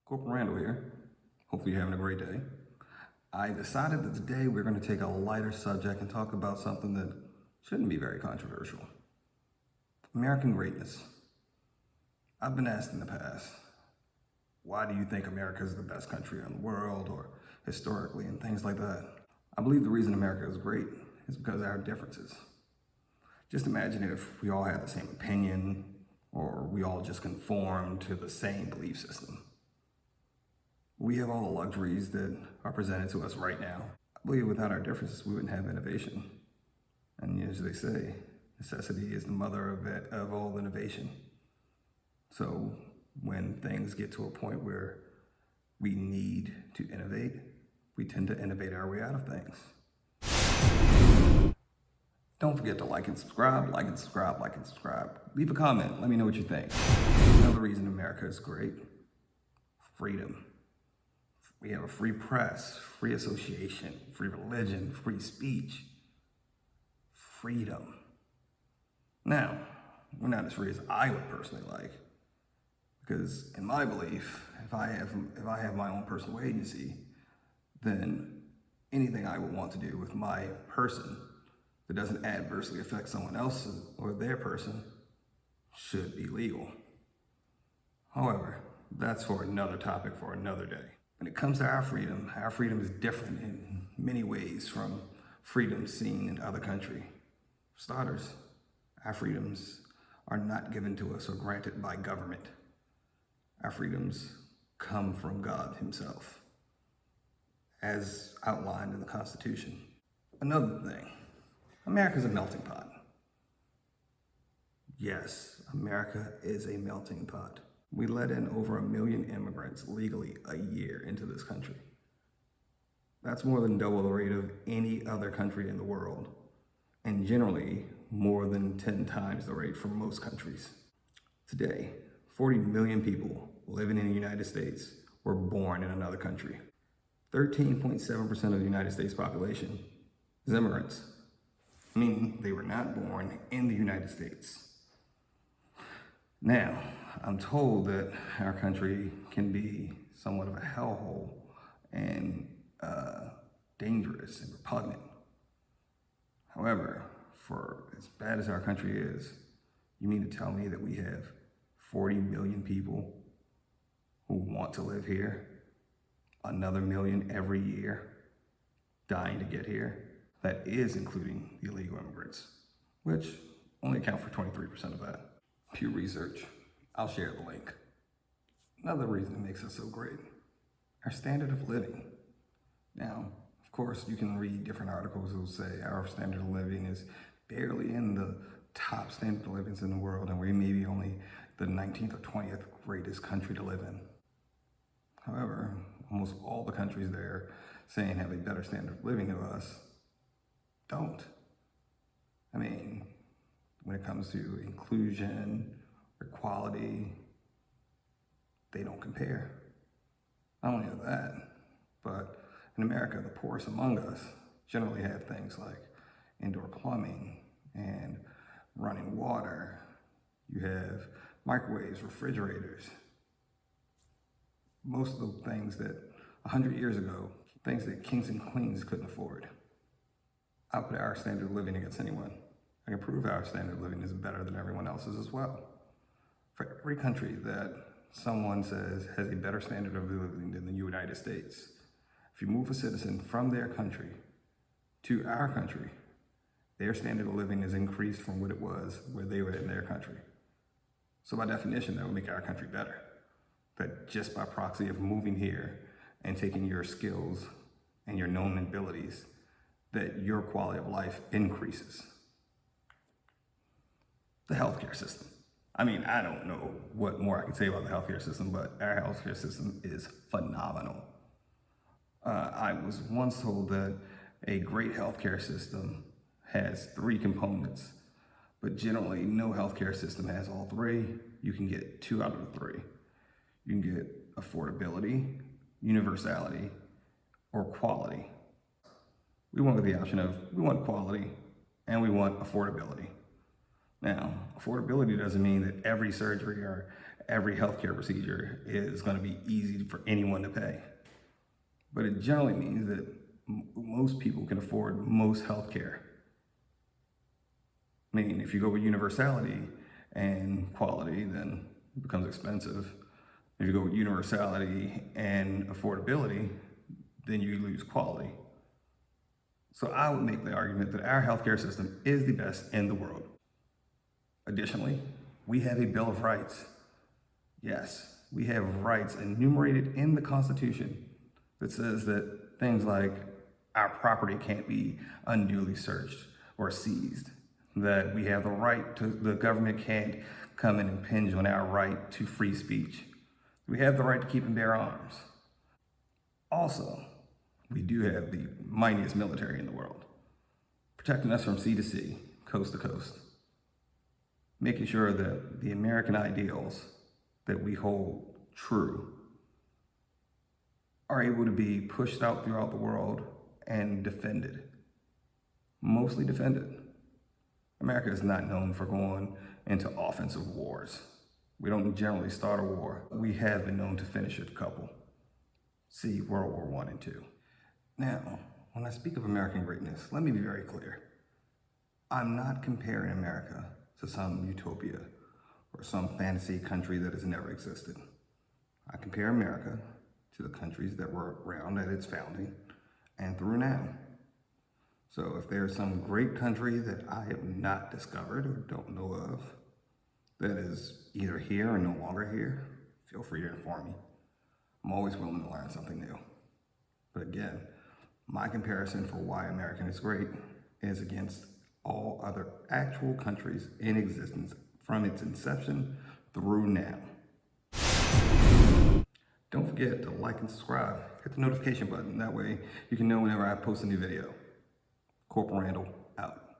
Corporal Randall here. Hopefully you're having a great day. I decided that today we're going to take a lighter subject and talk about something that shouldn't be very controversial. American greatness. I've been asked in the past, why do you think America is the best country in the world, or historically, and things like that? I believe the reason America is great is because of our differences. Just imagine if we all had the same opinion, or we all just conformed to the same belief system. We have all the luxuries that are presented to us right now. I believe without our differences, we wouldn't have innovation. And as they say, necessity is the mother of all innovation. So when things get to a point where we need to innovate, we tend to innovate our way out of things. Don't forget to like and subscribe, like and subscribe, like and subscribe. Leave a comment, let me know what you think. Another reason America is great, freedom. We have a free press, free association, free religion, free speech, freedom. Now, we're not as free as I would personally like, because in my belief, if I have my own personal agency, then anything I would want to do with my person that doesn't adversely affect someone else's or their person should be legal. However, that's for another topic for another day. When it comes to our freedom is different in many ways from freedoms seen in other countries. For starters, our freedoms are not given to us or granted by government. Our freedoms come from God Himself, as outlined in the Constitution. Another thing, America's a melting pot. Yes, America is a melting pot. We let in over 1 million immigrants legally a year into this country. That's more than double the rate of any other country in the world, and generally more than 10 times the rate for most countries. Today, 40 million people living in the United States were born in another country. 13.7% of the United States population is immigrants, meaning they were not born in the United States. Now, I'm told that our country can be somewhat of a hellhole and dangerous and repugnant. However, for as bad as our country is, you mean to tell me that we have 40 million people who want to live here, another million every year dying to get here? That is including the illegal immigrants, which only account for 23% of that. Pew Research. I'll share the link. Another reason it makes us so great, our standard of living. Now, of course, you can read different articles that will say our standard of living is barely in the top standard of living in the world, and we may be only the 19th or 20th greatest country to live in. However, almost all the countries they're saying have a better standard of living to us don't. I mean, when it comes to inclusion, equality, they don't compare. Not only that, but in America, the poorest among us generally have things like indoor plumbing and running water. You have microwaves, refrigerators. Most of the things that 100 years ago, things that kings and queens couldn't afford. I'll put our standard of living against anyone. I can prove our standard of living is better than everyone else's as well. For every country that someone says has a better standard of living than the United States, if you move a citizen from their country to our country, their standard of living is increased from what it was where they were in their country. So by definition, that would make our country better. That just by proxy of moving here and taking your skills and your known abilities, that your quality of life increases. The healthcare system. I mean, I don't know what more I can say about the healthcare system, but our healthcare system is phenomenal. I was once told that a great healthcare system has 3 components, but generally no healthcare system has all 3. You can get 2 out of the 3. You can get affordability, universality, or quality. We want the option of, we want quality and we want affordability. Now, affordability doesn't mean that every surgery or every healthcare procedure is going to be easy for anyone to pay. But it generally means that most people can afford most healthcare. I mean, if you go with universality and quality, then it becomes expensive. If you go with universality and affordability, then you lose quality. So I would make the argument that our healthcare system is the best in the world. Additionally, we have a Bill of Rights. Yes, we have rights enumerated in the Constitution that says that things like our property can't be unduly searched or seized, that we have the right to, the government can't come and impinge on our right to free speech. We have the right to keep and bear arms. Also, we do have the mightiest military in the world, protecting us from sea to sea, coast to coast, making sure that the American ideals that we hold true are able to be pushed out throughout the world and defended, mostly defended. America is not known for going into offensive wars. We don't generally start a war. We have been known to finish a couple. See World War I and II. Now, when I speak of American greatness, let me be very clear. I'm not comparing America to some utopia or some fantasy country that has never existed. I compare America to the countries that were around at its founding and through now. So if there's some great country that I have not discovered or don't know of that is either here or no longer here, feel free to inform me. I'm always willing to learn something new. But again, my comparison for why America is great is against all other actual countries in existence from its inception through now. Don't forget to like and subscribe. Hit the notification button. That way you can know whenever I post a new video. Corporal Randall, out.